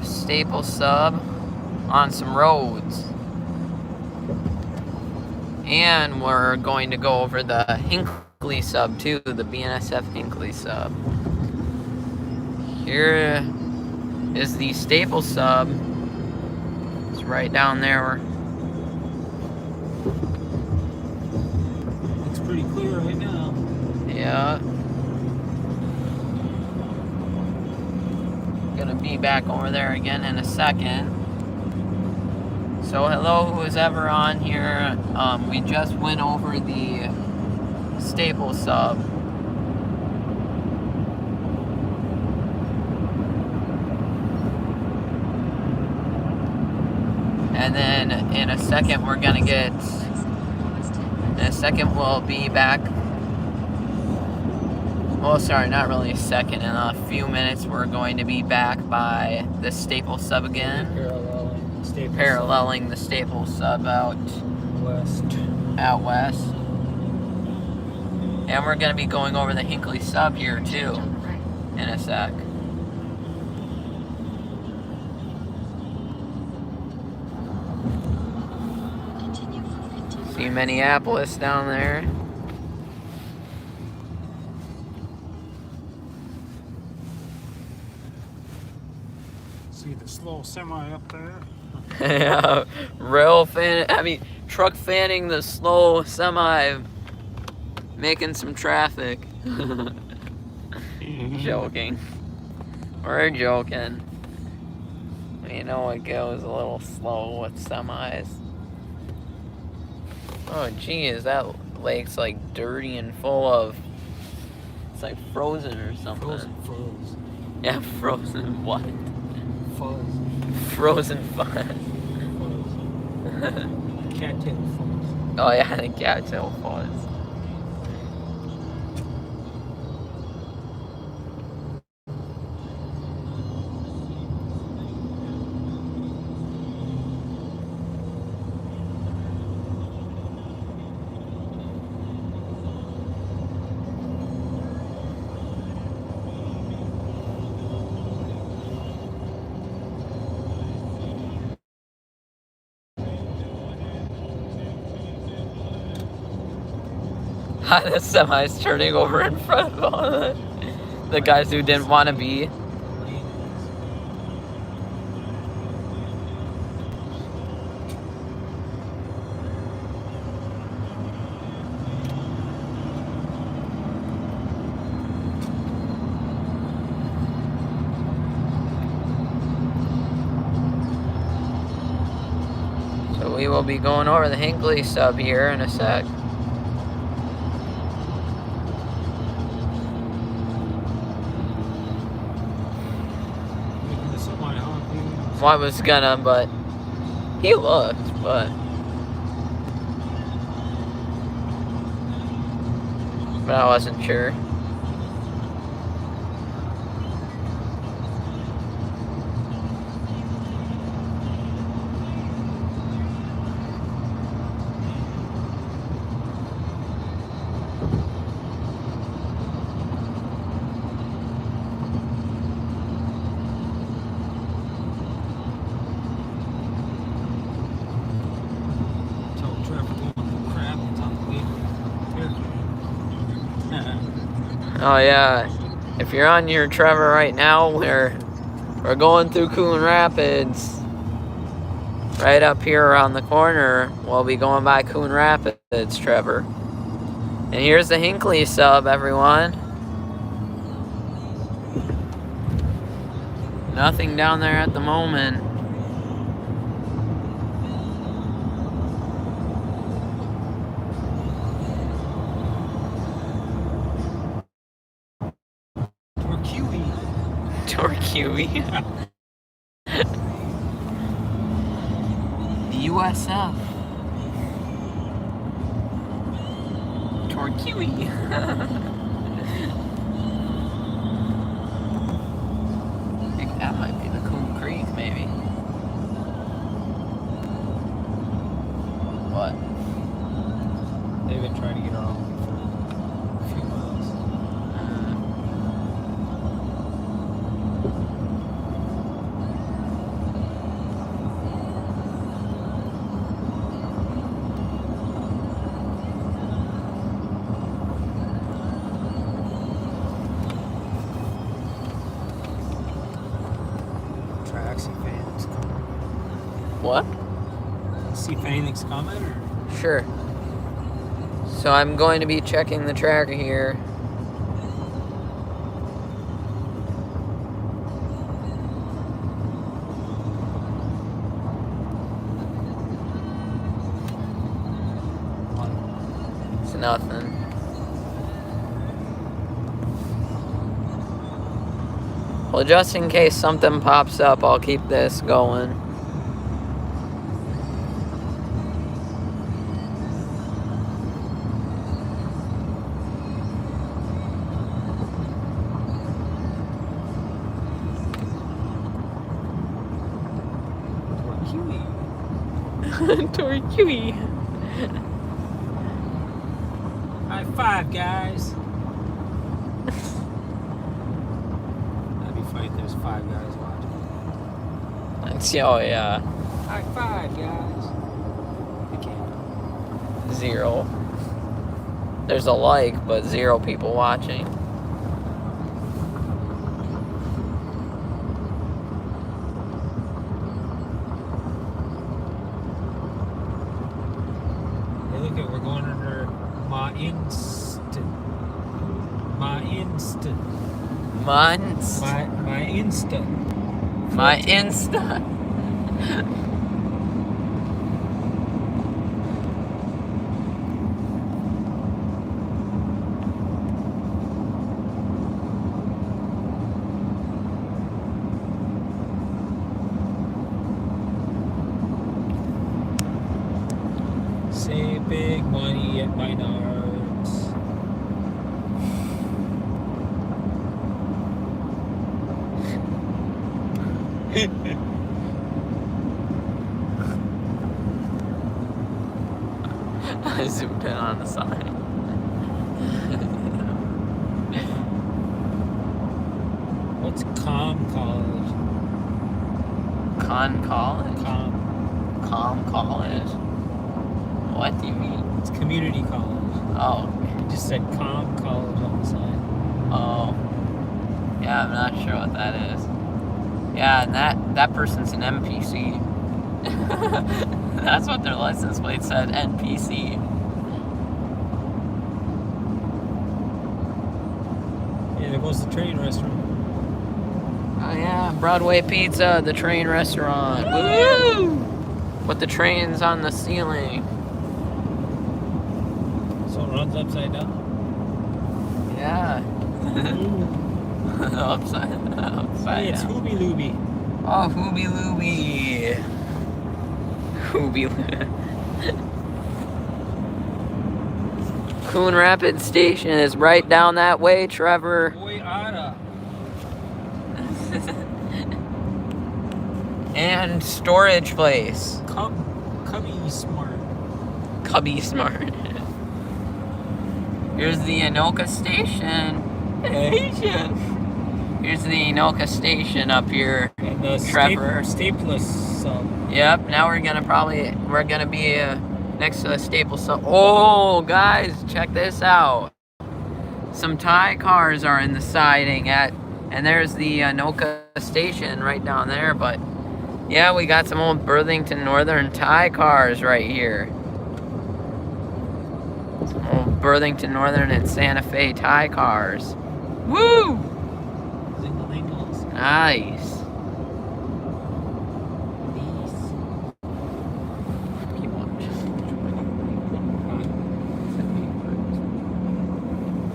staple sub on some roads. And we're going to go over the Hinckley sub too, the BNSF Hinckley sub. Here is the staple sub. It's right down there. It's pretty clear right now. Yeah. Gonna be back over there again in a second. So hello, who is ever on here. We just went over the staple sub. And then in a second we'll be back. Well, sorry, not really a second. In a few minutes we're going to be back by the staple sub again. Paralleling the staple sub out west. And we're going to be going over the Hinckley sub here too in a sec. See Minneapolis down there. See the slow semi up there? Yeah, truck fanning the slow semi, making some traffic. Joking. We're joking. You know it goes a little slow with semis. Oh geez, that lake's like dirty and full of... It's like frozen or something. Froze. Yeah, frozen what? Fuzz. Frozen fuzz. Cattail fuzz. Oh yeah, the cattail fuzz. The semi's turning over in front of all the guys who didn't want to be. So we will be going over the Hinckley sub here in a sec. Well, I was gonna, but he looked, but I wasn't sure. Oh yeah, if you're on your Trevor right now, we're going through Coon Rapids. Right up here around the corner, we'll be going by Coon Rapids, Trevor. And here's the Hinckley sub, everyone. Nothing down there at the moment. Torquay. The USF. Torquay. I think that might be the Coon Creek, maybe. What? They've been trying to get around for a few miles. track, see if anything's coming. What? See if anything's coming, or? Sure. So I'm going to be checking the tracker here. It's nothing. Well, just in case something pops up, I'll keep this going. Torquay. High five, guys. That'd be funny if there's 5 guys watching. Oh, yeah. High five, guys. I can't. 0. There's a like, but 0 people watching. Hey, look at, we're going under my Insta. My Insta. My Insta. My Insta. Save big money at Menards. I zoomed in on the sign. What's Com College? Con College? Com College? What do you mean? It's community college. Oh. It just said Com College on the sign. Oh. Yeah, I'm not sure what that is. Yeah, and that person's an NPC. That's what their license plate said, NPC. Yeah, there goes the train restaurant. Oh yeah, Broadway Pizza, the train restaurant. Woo! With the trains on the ceiling. So it runs upside down? Yeah. upside Hey, it's down. Hooby Looby. Oh, Hooby Looby. Hooby Looby. Coon Rapids Station is right down that way, Trevor. Boy, Otta. And storage place. Cubby Smart. Cubby Smart. Here's the Anoka Station. Here's the Anoka Station up here. And the Trevor. Staples sub. Yep, now we're gonna be next to the Staples sub. Oh, guys, check this out. Some Thai cars are in the siding and there's the Anoka Station right down there, but yeah, we got some old Burlington Northern Thai cars right here. Some old Burlington Northern and Santa Fe Thai cars. Woo! Zingle-ingles. Nice. Keep watching.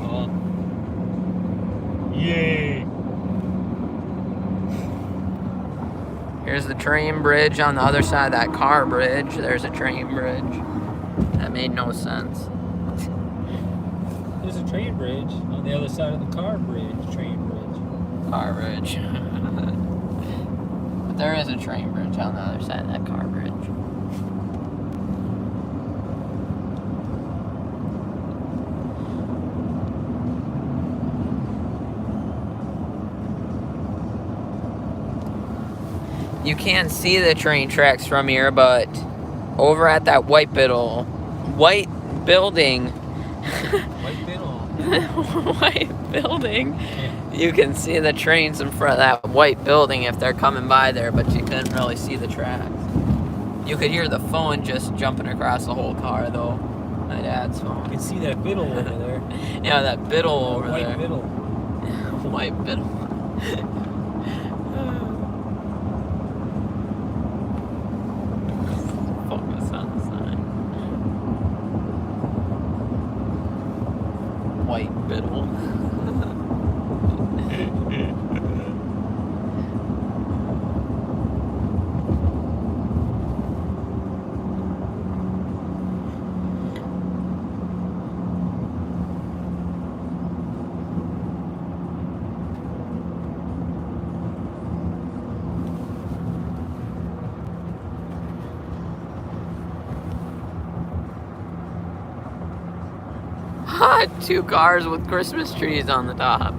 Oh. Yay! Here's the train bridge on the other side of that car bridge. There's a train bridge. That made no sense. There's a train bridge on the other side of the car bridge. Train bridge. Car bridge. But there is a train bridge on the other side of that car bridge. You can't see the train tracks from here, but over at that white building. White Biddle. White building. You can see the trains in front of that white building if they're coming by there, but you couldn't really see the tracks. You could hear the phone just jumping across the whole car, though. My dad's phone. You can see that biddle over there. Yeah, that biddle over white there. Biddle. White biddle. Focus on the sign. White biddle. Two cars with Christmas trees on the top.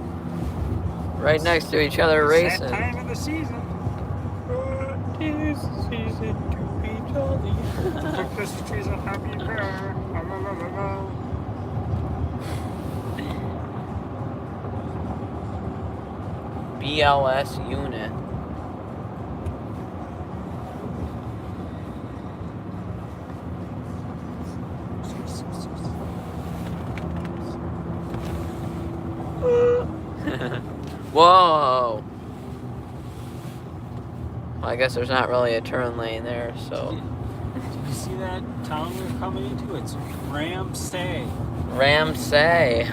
Right next to each other racing. That time of the season. It is the season to be jolly. The Christmas trees are happy there. BLS unit. Whoa! Well, I guess there's not really a turn lane there, so. Did you see that town we're coming into? It's Ramsey. Ramsey.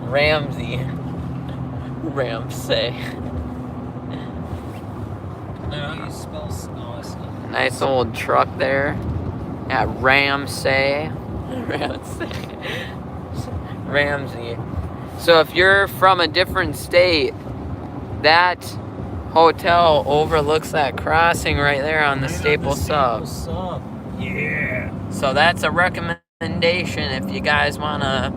Ramsey. Ramsey. How do you spell snow? Nice old truck there at Ramsey. Ramsey. So if you're from a different state, that hotel overlooks that crossing right there on the Staple Sub. Yeah. So that's a recommendation if you guys wanna,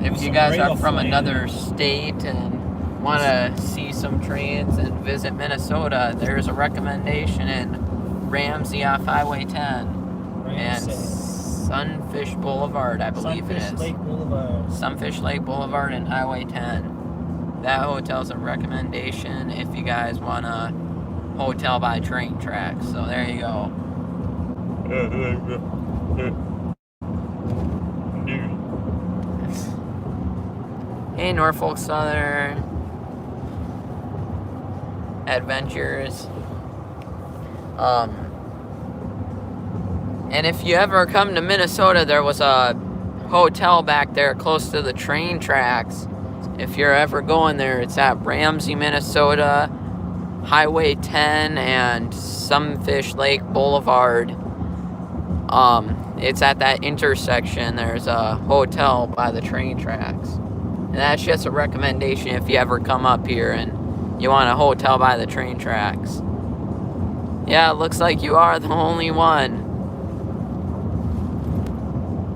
if you guys are from another state and wanna see some trains and visit Minnesota, there's a recommendation in Ramsey off Highway 10 and Sunfish Boulevard, I believe it is. Sunfish Lake Boulevard and Highway 10. That hotel's a recommendation if you guys want a hotel by train tracks. So there you go. Hey, Norfolk Southern Adventures. And if you ever come to Minnesota, there was a hotel back there close to the train tracks. If you're ever going there, it's at Ramsey, Minnesota, Highway 10 and Sunfish Lake Boulevard. It's at that intersection. There's a hotel by the train tracks. And that's just a recommendation if you ever come up here and you want a hotel by the train tracks. Yeah, it looks like you are the only one.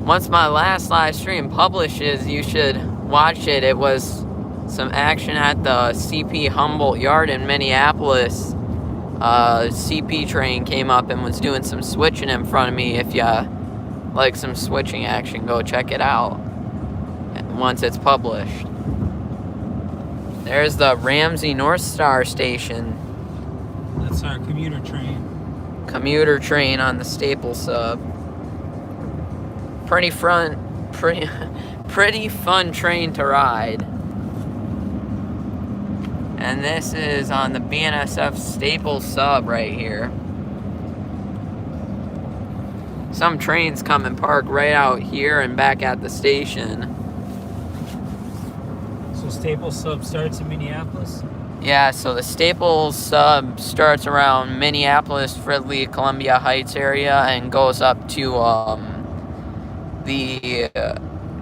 Once my last live stream publishes, you should watch it. It was some action at the CP Humboldt Yard in Minneapolis. CP train came up and was doing some switching in front of me. If you like some switching action, go check it out once it's published. There's the Ramsey North Star station. That's our commuter train. Commuter train on the Staple Sub. Pretty fun train to ride. And this is on the BNSF Staple Sub right here. Some trains come and park right out here and back at the station. So Staple Sub starts in Minneapolis? Yeah, so the Staples Sub starts around Minneapolis, Fridley, Columbia Heights area and goes up to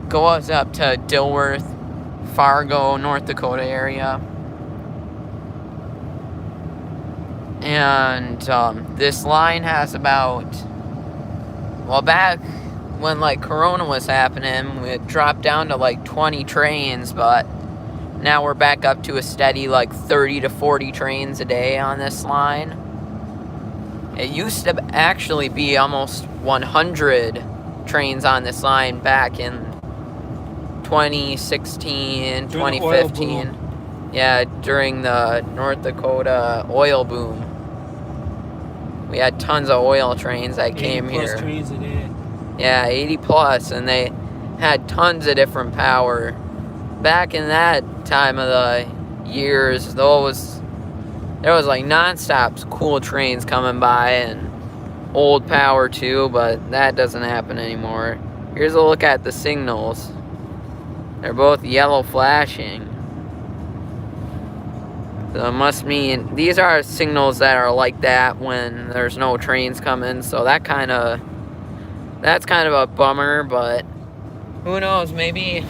goes up to Dilworth, Fargo, North Dakota area. And this line has about, well, back when like Corona was happening, it dropped down to like 20 trains, but now we're back up to a steady like 30 to 40 trains a day on this line. It used to actually be almost 100 trains on this line back in 2016, During the oil 2015. Yeah, during the North Dakota oil boom. We had tons of oil trains that came 80 plus here. trains a day. Yeah, 80 plus, and they had tons of different power. Back in that time of the years, there was like non-stop cool trains coming by and old power too, but that doesn't happen anymore. Here's a look at the signals. They're both yellow flashing. So it must mean these are signals that are like that when there's no trains coming, so that's kind of a bummer, but who knows, maybe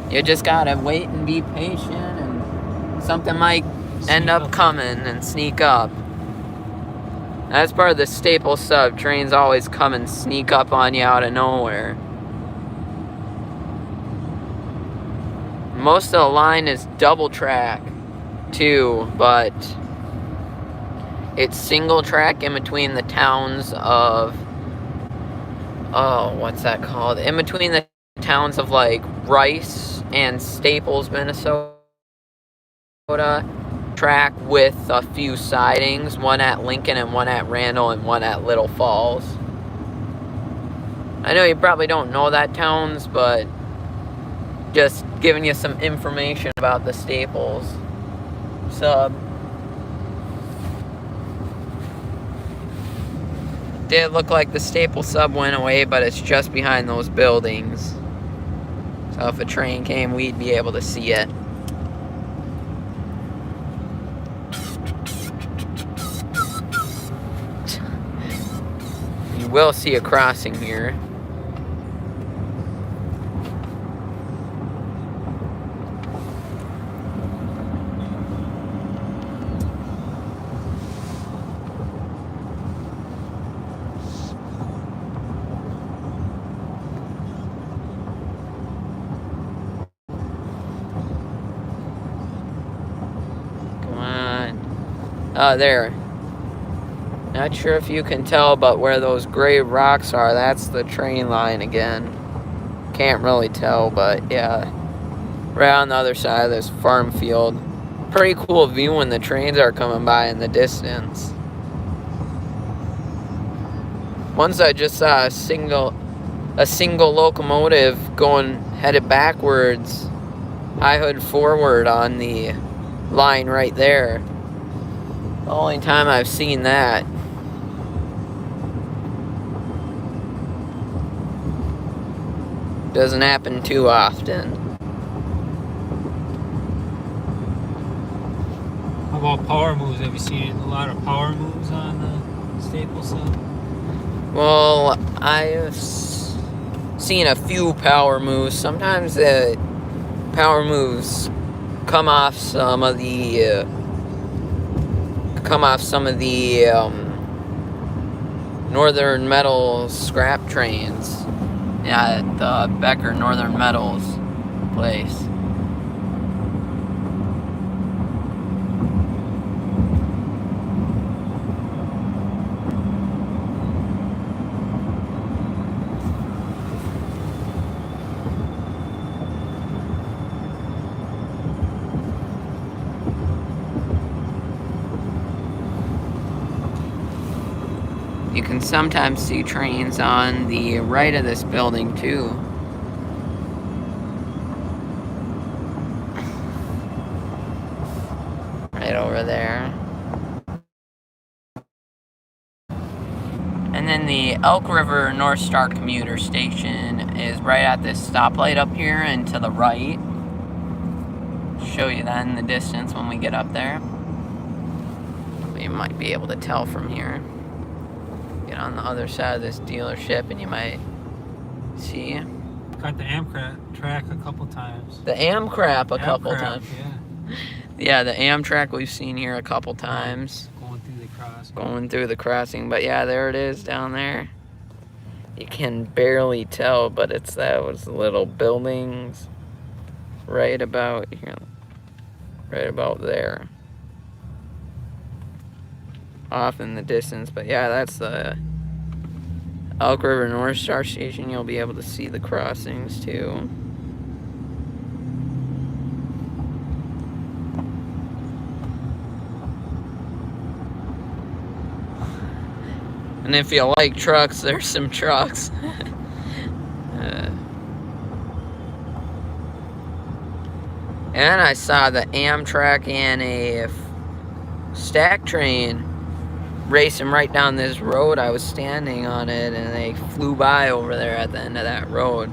you just gotta wait and be patient and something might end up coming and sneak up. That's part of the staple sub. Trains always come and sneak up on you out of nowhere. Most of the line is double track too, but it's single track in between the towns of, what's that called? In between the towns of like Rice and Staples, Minnesota. Track with a few sidings, one at Lincoln and one at Randall and one at Little Falls. I know you probably don't know that towns, but just giving you some information about the Staples sub. Did look like the Staples sub went away, but it's just behind those buildings. So if a train came, we'd be able to see it. You will see a crossing here. There. Not sure if you can tell, but where those gray rocks are, that's the train line again. Can't really tell, but yeah. Right on the other side of this farm field. Pretty cool view when the trains are coming by in the distance. Once I just saw a single locomotive headed backwards, high hood forward on the line right there. The only time I've seen that. Doesn't happen too often. How about power moves? Have you seen a lot of power moves on the Staples sub? Well, I've seen a few power moves. Sometimes the power moves come off some of the Northern Metals scrap trains. Yeah, at the Becker Northern Metals place. You can sometimes see trains on the right of this building too. Right over there. And then the Elk River North Star commuter station is right at this stoplight up here and to the right. Show you that in the distance when we get up there. You might be able to tell from here. Get on the other side of this dealership and you might see. Got the Amtrak a couple times. The Amtrak a couple times. Yeah. Yeah, the Amtrak we've seen here a couple times. Going through the crossing. But yeah, there it is down there. You can barely tell, but it's those little buildings right about here. Right about there. Off in the distance, but yeah, that's the Elk River North Star station. You'll be able to see the crossings too. And if you like trucks, there's some trucks. And I saw the Amtrak and a stack train racing right down this road. I was standing on it and they flew by over there at the end of that road.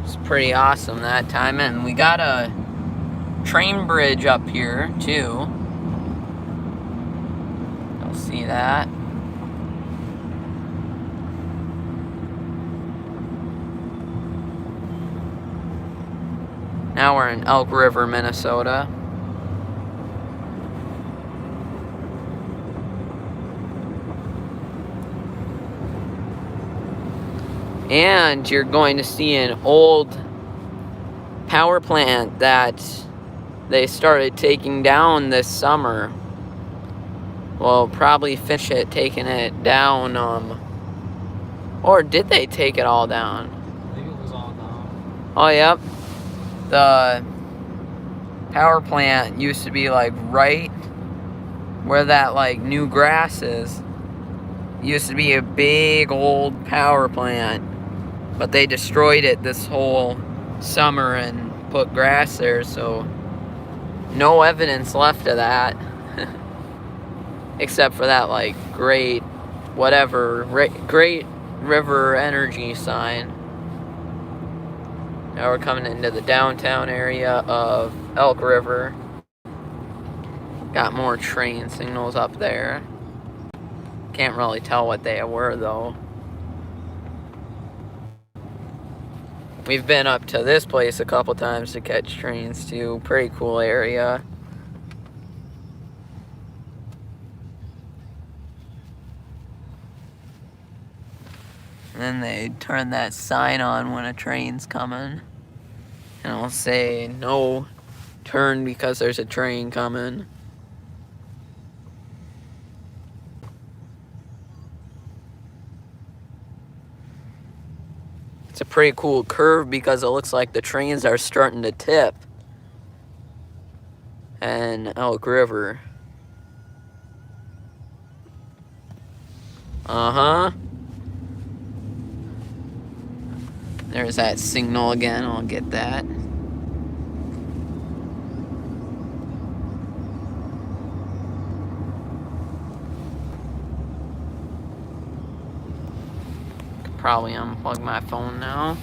It's pretty awesome that time. And we got a train bridge up here too. You'll see that. Now we're in Elk River, Minnesota. And you're going to see an old power plant that they started taking down this summer. Well, probably finish it taking it down. Or did they take it all down? I think it was all down. Oh, yep. The power plant used to be like right where that like new grass is. Used to be a big old power plant, but they destroyed it this whole summer and put grass there, so no evidence left of that. Except for that like great river energy sign. Now we're coming into the downtown area of Elk River. Got more train signals up there. Can't really tell what they were though. We've been up to this place a couple times to catch trains too. Pretty cool area. And then they turn that sign on when a train's coming. And it'll say, no turn because there's a train coming. It's a pretty cool curve because it looks like the trains are starting to tip. And Elk River. Uh-huh. There's that signal again. I'll get that. Could probably unplug my phone now.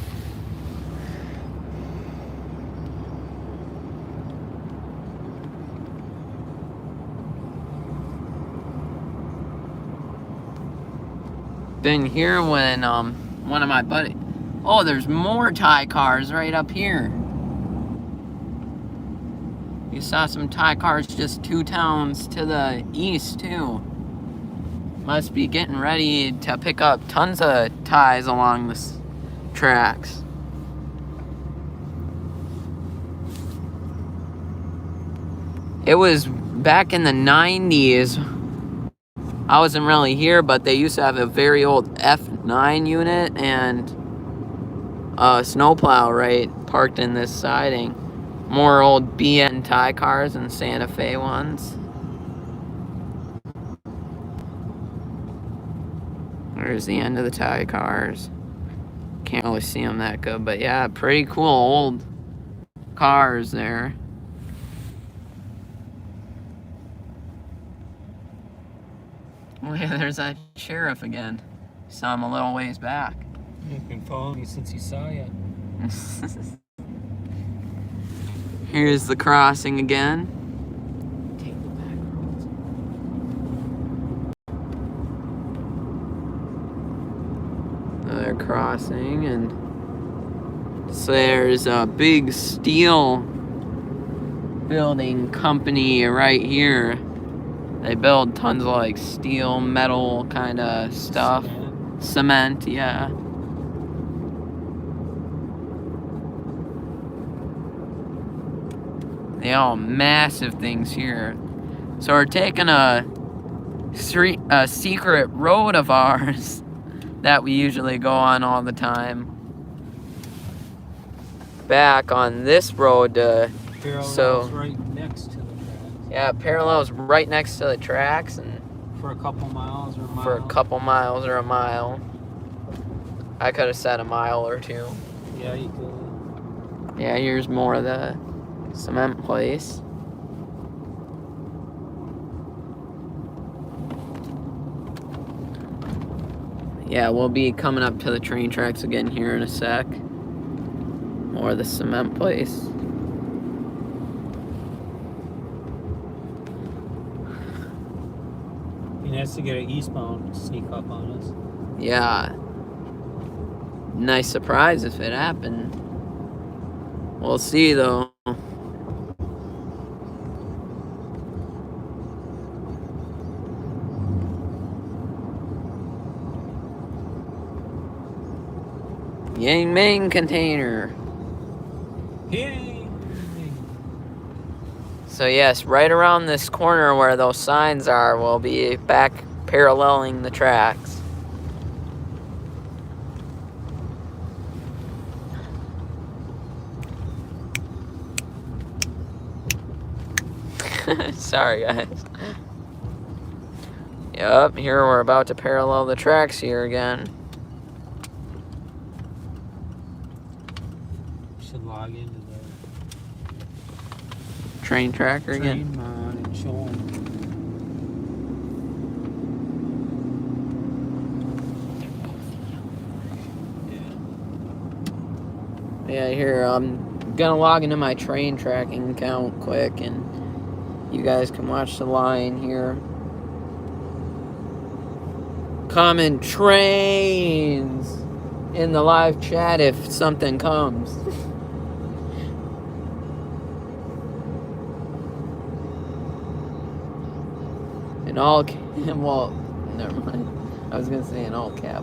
Been here when one of my buddies. Oh, there's more Thai cars right up here. You saw some Thai cars just 2 towns to the east, too. Must be getting ready to pick up tons of Thais along the tracks. It was back in the 90s. I wasn't really here, but they used to have a very old F9 unit and a snowplow right parked in this siding. More old BN Thai cars and Santa Fe ones. There's the end of the Thai cars. Can't really see them that good, but yeah, pretty cool old cars there. Oh yeah, there's that sheriff again. Saw him a little ways back. He's been following me since he saw you. Here's the crossing again. Take the back roads. Another crossing, and so there's a big steel building company right here. They build tons of like steel, metal kind of stuff. Cement, yeah. They all massive things here. So we're taking a secret road of ours that we usually go on all the time. Back on this road Parallels right next to the tracks. Yeah, parallels right next to the tracks, and For a couple miles or a mile. For a couple miles or a mile. I could have said a mile or two. Yeah, you could. Yeah, here's more of the cement place. Yeah, we'll be coming up to the train tracks again here in a sec. More of the cement place. He has to get an eastbound sneak up on us. Yeah. Nice surprise if it happened. We'll see though. Yang Ming container. Yay! So yes, right around this corner where those signs are, we'll be back paralleling the tracks. Sorry guys. Yup, here we're about to parallel the tracks here again. Should log into the Train tracker again. train mod and show them. Yeah, here, I'm gonna log into my train tracking account quick and you guys can watch the line here. Comment trains in the live chat if something comes. In all, well, never mind. I was gonna say in all cap.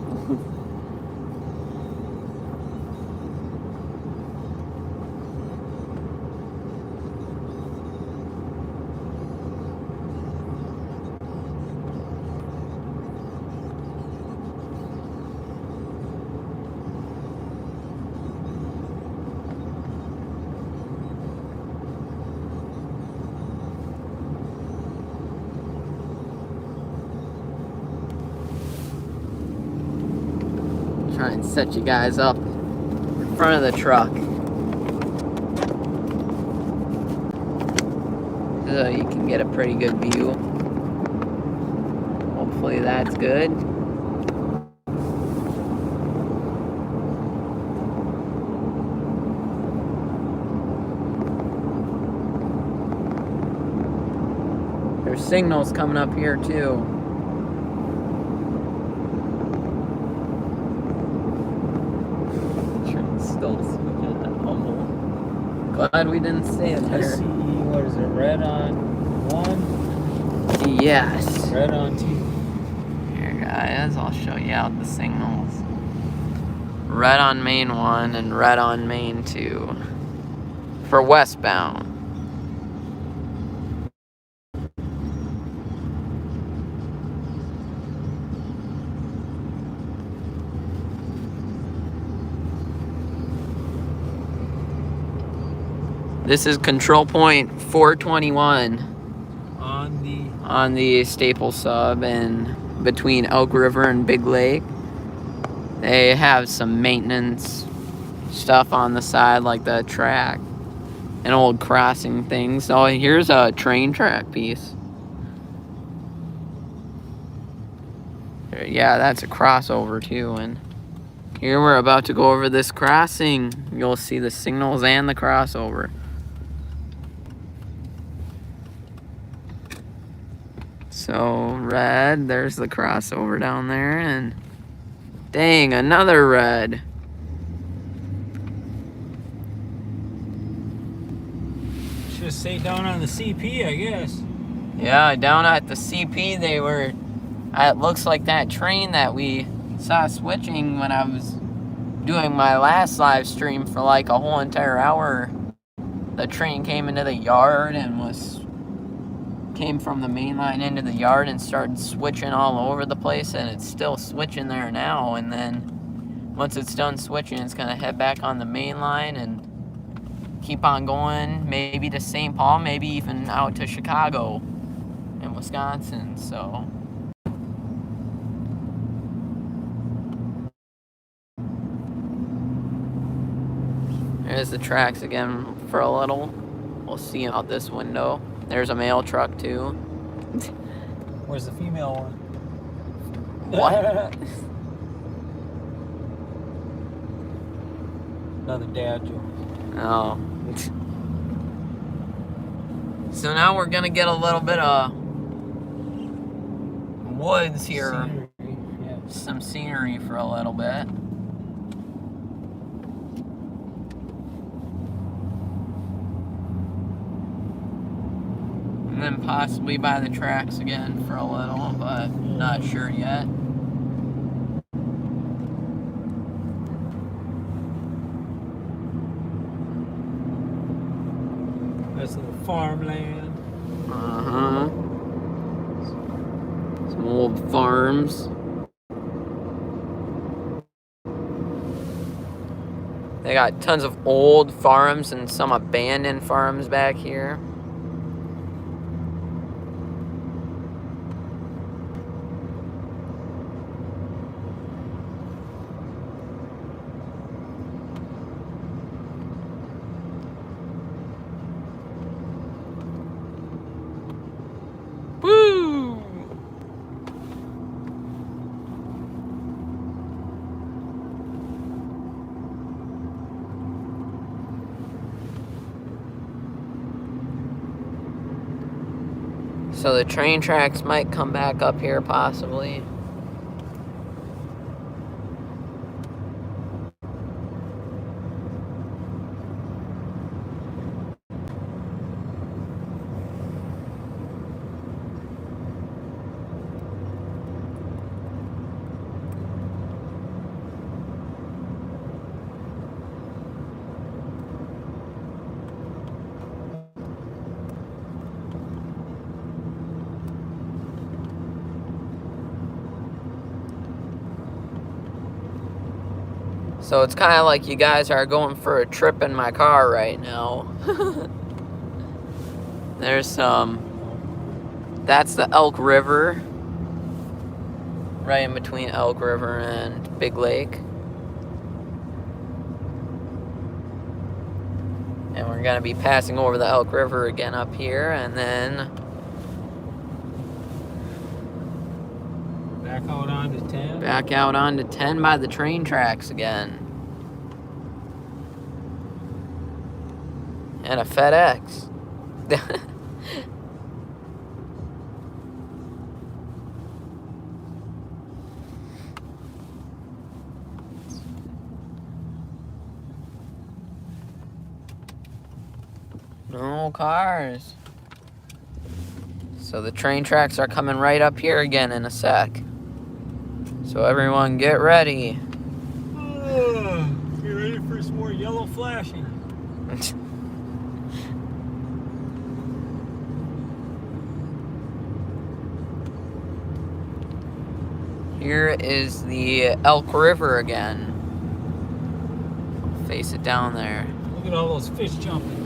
Try and set you guys up in front of the truck so you can get a pretty good view. Hopefully that's good. There's signals coming up here too. Still humble. Glad we didn't stay I there. see, what is it, red on 1? Yes. Red on 2. Here guys, I'll show you out the signals. Red on main 1 and red on main 2. For westbound. This is control point 421 on the Staple sub and between Elk River and Big Lake. They have some maintenance stuff on the side like the track and old crossing things. So here's a train track piece. Yeah, that's a crossover too. And here we're about to go over this crossing. You'll see the signals and the crossover. So red, there's the crossover down there, and dang, another red. Should have stayed down on the CP, I guess. Yeah, down at the CP they were, it looks like that train that we saw switching when I was doing my last live stream for like a whole entire hour. The train came into the yard and came from the main line into the yard and started switching all over the place, and it's still switching there now. And then once it's done switching, it's gonna head back on the main line and keep on going, maybe to St. Paul, maybe even out to Chicago and Wisconsin. So There's the tracks again for a little. We'll see out this window. There's a mail truck too. Where's the female one? What? Another dad joke. Oh. So now we're gonna get a little bit of woods here. Scenery, yeah. Some scenery for a little bit. And then possibly by the tracks again for a little, but not sure yet. That's the farmland. Uh-huh. Some old farms. They got tons of old farms and some abandoned farms back here. Woo! So the train tracks might come back up here possibly. So it's kind of like you guys are going for a trip in my car right now. There's that's the Elk River. Right in between Elk River and Big Lake. And we're going to be passing over the Elk River again up here, and then Back out onto 10. back out onto 10 by the train tracks again. And a FedEx. No cars. So the train tracks are coming right up here again in a sec. So everyone get ready. Get ready for some more yellow flashing. Here is the Elk River again. Face it down there. Look at all those fish jumping.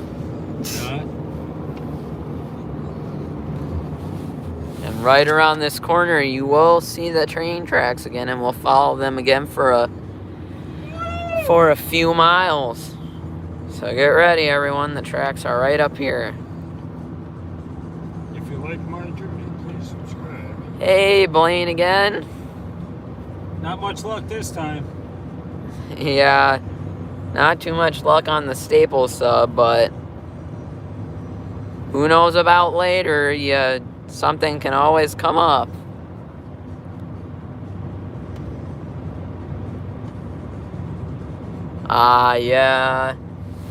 And right around this corner, you will see the train tracks again, and we'll follow them again for a few miles. So get ready, everyone. The tracks are right up here. If you like my journey, please subscribe. Hey, Blaine again. Not much luck this time. Yeah, not too much luck on the staple sub, but who knows about later? Something can always come up. Ah, yeah.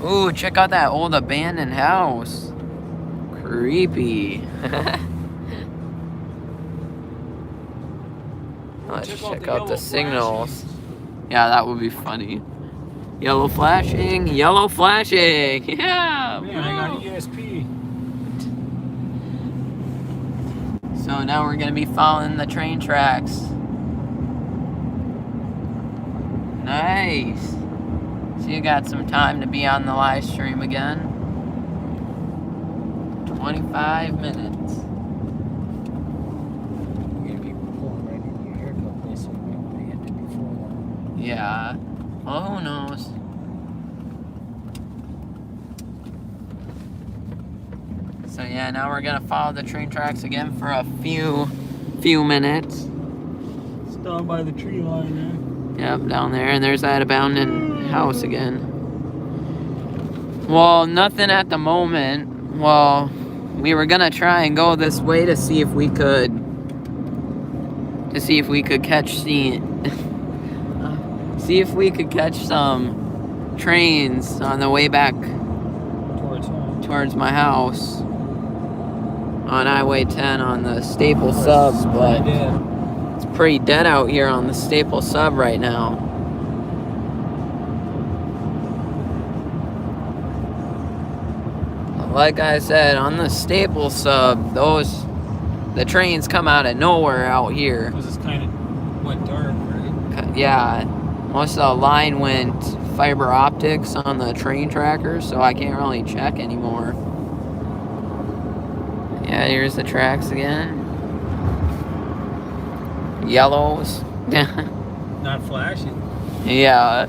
Ooh, check out that old abandoned house. Creepy. Let's check out the signals. Yeah, that would be funny. Yellow flashing, yellow flashing. Yeah. Man, I got ESP. So now we're gonna be following the train tracks. Nice. So you got some time to be on the live stream again. 25 minutes. You're gonna be pulling right into your haircut place, so you might want to end it before that. Yeah. Well, who knows? yeah, now we're gonna follow the train tracks again for a few minutes. It's down by the tree line there. Yep, down there, and there's that abandoned house again. Well, nothing at the moment. Well, we were gonna try and go this way to see if we could catch see if we could catch some trains on the way back towards my house on Highway 10 on the Staple Sub, but it's pretty dead out here on the Staple Sub right now. Like I said, on the Staple Sub, the trains come out of nowhere out here. Because it's kind of went dark, right? Yeah, most of the line went fiber optics on the train trackers, so I can't really check anymore. Yeah, here's the tracks again. Yellows. Not flashing. Yeah.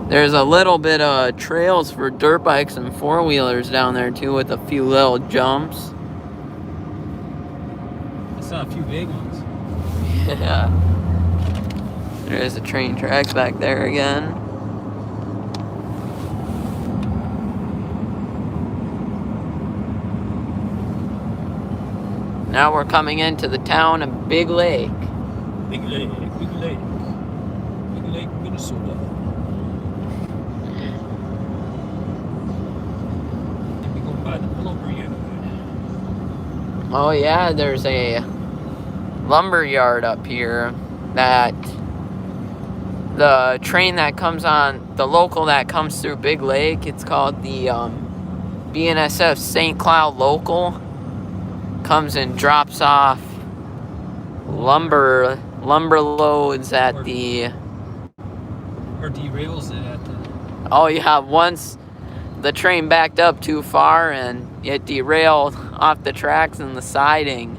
There's a little bit of trails for dirt bikes and four-wheelers down there too, with a few little jumps. I saw a few big ones. Yeah. There's the train tracks back there again. Now we're coming into the town of Big Lake. Big Lake, Big Lake. Big Lake, Minnesota. And we go by the lumber yard. Oh yeah, there's a lumber yard up here that the train that comes on, the local that comes through Big Lake, it's called the BNSF St. Cloud Local, comes and drops off lumber loads at the... Or derails it at the... Oh yeah, once the train backed up too far and it derailed off the tracks and the siding.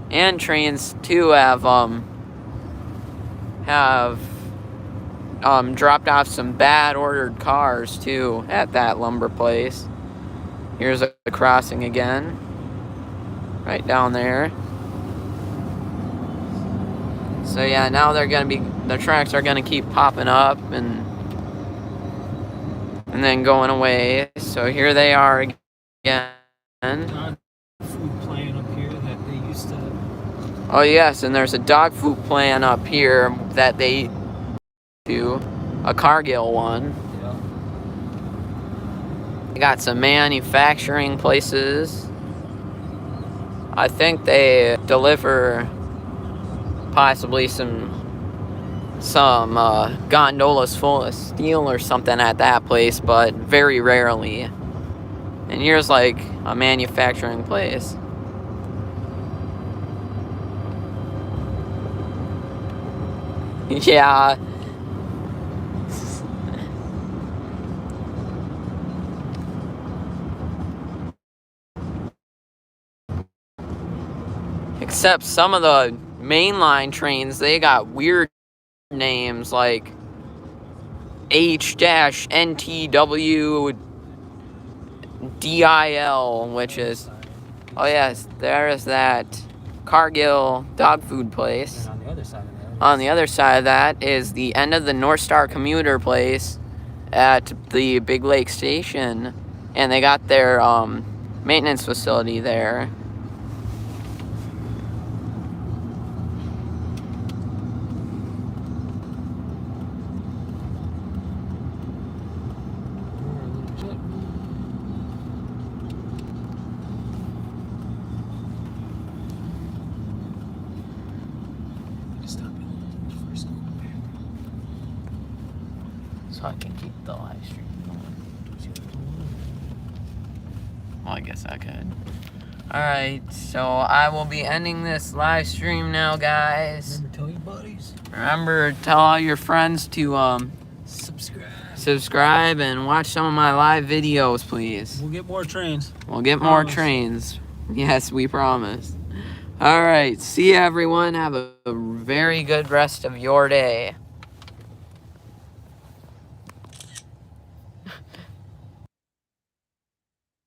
And trains too have dropped off some bad ordered cars too at that lumber place. Here's a crossing again, right down there. So yeah, now the tracks are gonna keep popping up and then going away. So here they are again. Food plant up here that they used to... Oh yes, and there's a dog food plant up here that they do, a Cargill one. Yeah. They got some manufacturing places. I think they deliver possibly some gondolas full of steel or something at that place, but very rarely. And here's like a manufacturing place. Yeah. Except some of the mainline trains, they got weird names like H-NTW-DIL, which is... Oh yes, there is that Cargill dog food place. And on the other side of that... On the other side of that is the end of the North Star commuter place at the Big Lake Station. And they got their maintenance facility there. So I can keep the live stream going. Well, I guess I could. Alright, so I will be ending this live stream now, guys. Remember, tell your buddies. Remember, tell all your friends to subscribe and watch some of my live videos, please. We'll get more trains. We'll get more trains. Yes, we promise. Alright, see you everyone. Have a very good rest of your day.